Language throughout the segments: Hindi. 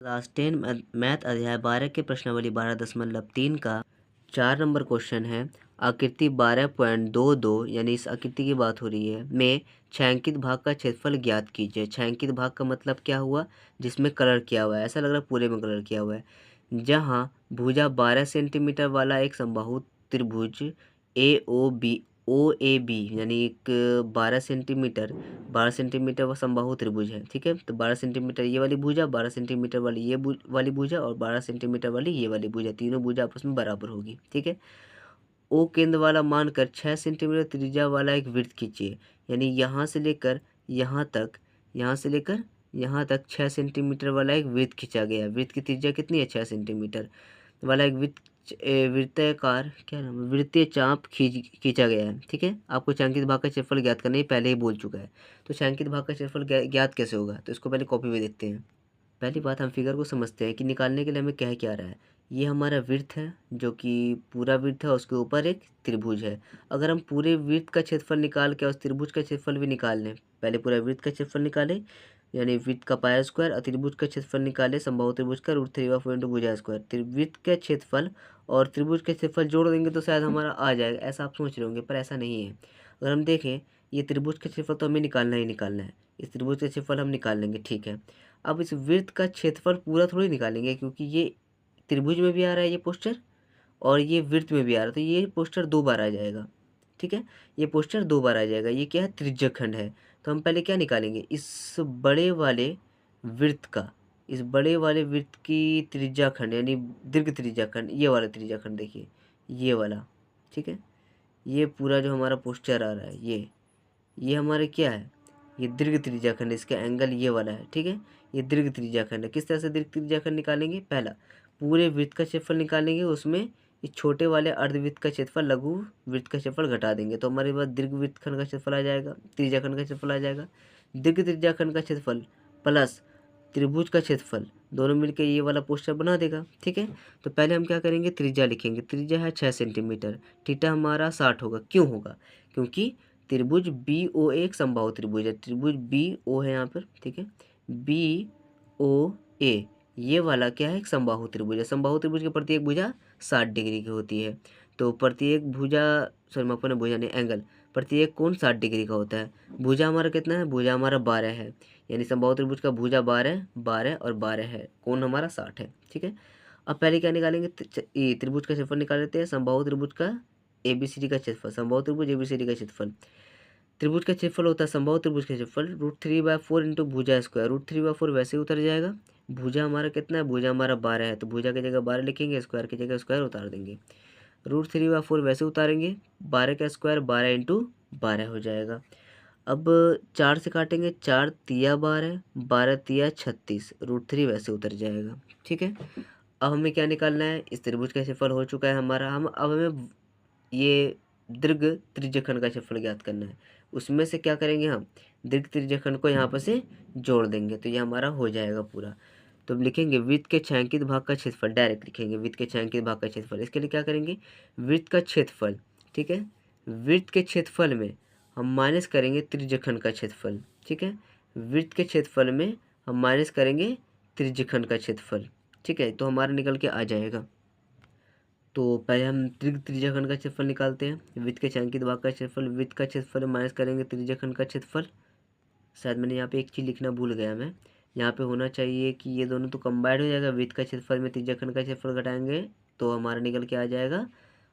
क्लास 10 मैथ अध्याय 12 के प्रश्नावली 12.3 का 4 नंबर क्वेश्चन है। आकृति 12.22 यानी इस आकृति की बात हो रही है में छायांकित भाग का क्षेत्रफल ज्ञात कीजिए। छायांकित भाग का मतलब क्या हुआ? जिसमें कलर किया हुआ है, ऐसा लग रहा है पूरे में कलर किया हुआ है। जहाँ भुजा 12 सेंटीमीटर वाला एक समबाहु त्रिभुज ओ ए बी यानी एक 12 सेंटीमीटर वो समबाहु त्रिभुज है। ठीक है, तो 12 सेंटीमीटर ये वाली भुजा, 12 सेंटीमीटर वाली ये वाली भुजा और 12 सेंटीमीटर वाली ये वाली भुजा, तीनों भुजा आपस में बराबर होगी। ठीक है, ओ केंद्र वाला मानकर 6 सेंटीमीटर त्रिज्या वाला एक वृत्त खींचिए। यानी यहाँ से लेकर यहाँ तक, यहाँ से लेकर यहाँ तक 6 सेंटीमीटर वाला एक वृत्त खींचा गया। वृत्त की त्रिज्या कितनी है? 6 सेंटीमीटर वाला एक वृत्ताकार क्या नाम है, वृत्तीय चाप खींचा गया है। ठीक है, आपको छायांकित भाग का क्षेत्रफल ज्ञात करना, ही पहले ही बोल चुका है। तो छायांकित भाग का क्षेत्रफल ज्ञात कैसे होगा? तो इसको पहले कॉपी में देखते हैं। पहली बात, हम फिगर को समझते हैं कि निकालने के लिए हमें क्या क्या आ रहा है। ये हमारा वृत्त है जो कि पूरा वृत्त है, उसके ऊपर एक त्रिभुज है। अगर हम पूरे वृत्त का क्षेत्रफल निकाल के उस त्रिभुज का क्षेत्रफल भी निकाल लें, पहले पूरा वृत्त का क्षेत्रफल निकाले यानी वृत्त का पाया स्क्वायर और त्रिभुज का क्षेत्रफल निकाले समबाहु त्रिभुज का √3 इंटू भुजा स्क्वायर। त्रिवृत्त का क्षेत्रफल और त्रिभुज का क्षेत्रफल जोड़ देंगे तो शायद हमारा आ जाएगा, ऐसा आप सोच रहे होंगे, पर ऐसा नहीं है। अगर हम देखें, ये त्रिभुज का क्षेत्रफल तो हमें निकालना ही निकालना है, इस त्रिभुज का क्षेत्रफल हम निकाल लेंगे। ठीक है, अब इस वृत्त का क्षेत्रफल पूरा थोड़ी निकालेंगे, क्योंकि ये त्रिभुज में भी आ रहा है ये पोस्टर और ये वृत्त में भी आ रहा है, तो ये पोस्टर 2 बार आ जाएगा। ठीक है, ये पोस्टर 2 बार आ जाएगा। ये क्या है? त्रिज्यखंड है। तो हम पहले क्या निकालेंगे? इस बड़े वाले वृत्त का, इस बड़े वाले वृत्त की त्रिज्याखंड यानी दीर्घ त्रिज्याखंड, ये वाला त्रिज्याखंड देखिए, ये वाला। ठीक है, ये पूरा जो हमारा पोस्टर आ रहा है ये हमारे क्या है? ये दीर्घ त्रिज्याखंड, इसका एंगल ये वाला है। ठीक है, ये दीर्घ त्रिज्याखंड है। किस तरह से दीर्घ त्रिज्याखंड निकालेंगे? पहला, पूरे वृत्त का क्षेत्रफल निकालेंगे, उसमें इस छोटे वाले अर्धवृत्त का क्षेत्रफल लघु वृत्त का क्षेत्रफल घटा देंगे, तो हमारे पास दीर्घ वृत्त खंड का क्षेत्रफल आ जाएगा, त्रिज्याखंड का क्षेत्रफल आ जाएगा। दीर्घ त्रिज्याखंड का क्षेत्रफल प्लस त्रिभुज का क्षेत्रफल दोनों मिलकर ये वाला पोस्टर बना देगा। ठीक है, तो पहले हम क्या करेंगे? त्रिज्या लिखेंगे। त्रिज्या है 6 सेंटीमीटर, थीटा हमारा 60 होगा। क्यों होगा? क्योंकि त्रिभुज बी ओ एक समबाहु त्रिभुज है। त्रिभुज बी ओ है यहाँ पर। ठीक है, बी ओ ए ये वाला क्या है? एक समबाहु त्रिभुज है। समबाहु त्रिभुज की प्रत्येक भुजा 60 डिग्री की होती है। तो प्रत्येक भुजा, सॉरी माफ करना, भुजा नहीं, एंगल, प्रत्येक कोण 60 डिग्री का होता है। भुजा हमारा कितना है? भुजा हमारा 12 है, यानी समबाहु त्रिभुज का भुजा 12 12 और 12 है, कोण हमारा 60 है। ठीक है, अब पहले क्या निकालेंगे? त्रिभुज का क्षेत्रफल निकाल लेते हैं। समबाहु त्रिभुज का एबीसीडी का क्षेत्रफल, समबाहु त्रिभुज एबीसीडी का क्षेत्रफल, त्रिभुज का क्षेत्रफल होता है समबाहु त्रिभुज का क्षेत्रफल √3/4 इंटू भुजा स्क्वायर। √3/4 वैसे ही उतर जाएगा। भुजा हमारा कितना है? भुजा हमारा 12 है, तो भुजा की जगह 12 लिखेंगे, स्क्वायर की जगह स्क्वायर उतार देंगे। √3/4 वैसे उतारेंगे, 12 का स्क्वायर 12 इंटू 12 हो जाएगा। अब 4 से काटेंगे, 4 तिया 12, 12 तिया 36, √3 वैसे उतर जाएगा। ठीक है, अब हमें क्या निकालना है? इस त्रिभुज का क्षेत्रफल हो चुका है हमारा, अब हमें ये दीर्घ त्रिज्यखंड का क्षेत्रफल ज्ञात करना है। उसमें से क्या करेंगे? हम दीर्घ त्रिज्यखंड को यहाँ पर से जोड़ देंगे, तो ये हमारा हो जाएगा पूरा। तो अब लिखेंगे वृत्त के छायांकित भाग का क्षेत्रफल, डायरेक्ट लिखेंगे वृत्त के छायांकित भाग का क्षेत्रफल। इसके लिए क्या करेंगे? वृत्त का क्षेत्रफल, ठीक है, वृत्त के क्षेत्रफल में हम माइनस करेंगे त्रिज्यखंड का क्षेत्रफल। ठीक है, वृत्त के क्षेत्रफल में हम माइनस करेंगे त्रिज्यखंड का क्षेत्रफल। ठीक है, तो हमारा निकल के आ जाएगा। तो पहले हम दीर्घ त्रिज्याखंड का क्षेत्रफल निकालते हैं। वृत्त के छायांकित भाग का क्षेत्रफल, वृत्त का क्षेत्रफल माइनस करेंगे त्रिज्याखंड का क्षेत्रफल। शायद मैंने यहाँ पे एक चीज़ लिखना भूल गया मैं, यहाँ पे होना चाहिए कि ये दोनों तो कंबाइंड हो जाएगा। वृत्त का क्षेत्रफल में त्रिज्याखंड का क्षेत्रफल घटाएंगे तो हमारा निकल के आ जाएगा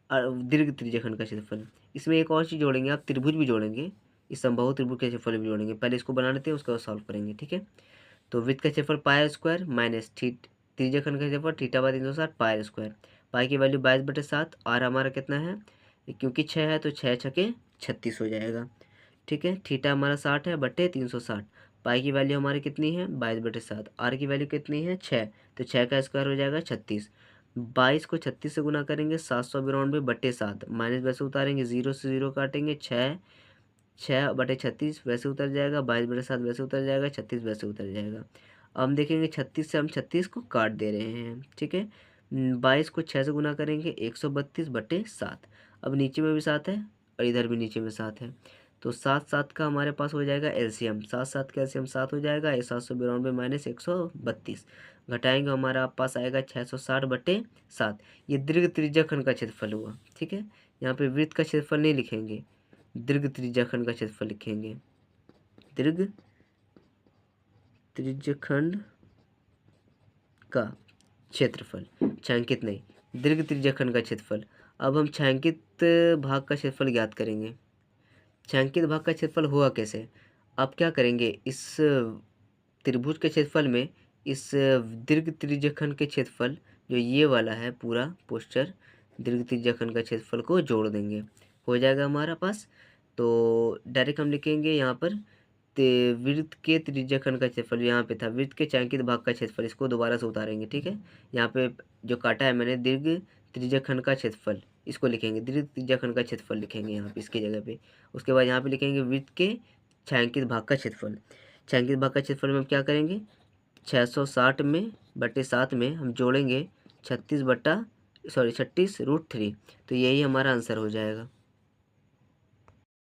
और दीर्घ त्रिज्याखंड का क्षेत्रफल। इसमें एक और चीज़ जोड़ेंगे, आप त्रिभुज भी जोड़ेंगे, इस समबाहु त्रिभुज के क्षेत्रफल भी जोड़ेंगे। पहले इसको बना लेते हैं, उसके बाद सॉल्व करेंगे। ठीक है, तो वृत्त का क्षेत्रफल पाया स्क्वायर माइनस त्रिज्याखंड का क्षेत्रफल θ/360 पाया स्क्वायर। पाई की वैल्यू 22/7, और हमारा कितना है? क्योंकि 6 है तो 6 छके 36 हो जाएगा। ठीक है, थीटा हमारा 60 है बटे 360। पाई की वैल्यू हमारी कितनी है? 22/7। आर की वैल्यू कितनी है? 6, तो 6 का स्क्वायर हो जाएगा 36। 22 को 36 से गुना करेंगे 792/7, माइनस वैसे उतारेंगे, 0 से 0 काटेंगे, 6/36 वैसे उतर जाएगा, 22/7 वैसे उतर जाएगा, 36 वैसे उतर जाएगा। अब हम देखेंगे 36 से हम 36 को काट दे रहे हैं। ठीक है, 22 को 6 से गुना करेंगे 132/7। अब नीचे में भी 7 है और इधर भी नीचे में 7 है, तो 7 का हमारे पास हो जाएगा एलसीएम, 7 का एलसीएम 7 हो जाएगा, ये 792 माइनस 132 घटाएंगे, हमारा पास आएगा 660/7। ये दीर्घ त्रिज्या खंड का क्षेत्रफल हुआ। ठीक है, यहाँ पे वृत्त का क्षेत्रफल नहीं लिखेंगे, दीर्घ त्रिज्या खंड का क्षेत्रफल लिखेंगे, दीर्घ त्रिज्या खंड का क्षेत्रफल, छायांकित नहीं, दीर्घ त्रिज्या खंड का क्षेत्रफल। अब हम छायांकित भाग का क्षेत्रफल ज्ञात करेंगे। छायांकित भाग का क्षेत्रफल हुआ कैसे? आप क्या करेंगे, इस त्रिभुज के क्षेत्रफल में इस दीर्घ त्रिज्याखंड के क्षेत्रफल जो ये वाला है पूरा पोस्चर, दीर्घ त्रिज्याखंड का क्षेत्रफल को जोड़ देंगे, हो जाएगा हमारा पास। तो डायरेक्ट हम लिखेंगे यहाँ पर वृत्त के त्रिज्याखंड का क्षेत्रफल, यहाँ पे था वृत्त के छायांकित भाग का क्षेत्रफल, इसको दोबारा से उतारेंगे। ठीक है, यहाँ पे जो काटा है मैंने दीर्घ त्रिज्याखंड का क्षेत्रफल, इसको लिखेंगे, दीर्घ त्रिज्याखंड का क्षेत्रफल लिखेंगे यहाँ पे इसकी जगह पे। उसके बाद यहाँ पे लिखेंगे वृत्त के छायांकित भाग का क्षेत्रफल। छायांकित भाग का क्षेत्रफल में हम क्या करेंगे, 660 में बटे 7 में हम जोड़ेंगे 36 रूट 3, तो यही हमारा आंसर हो जाएगा।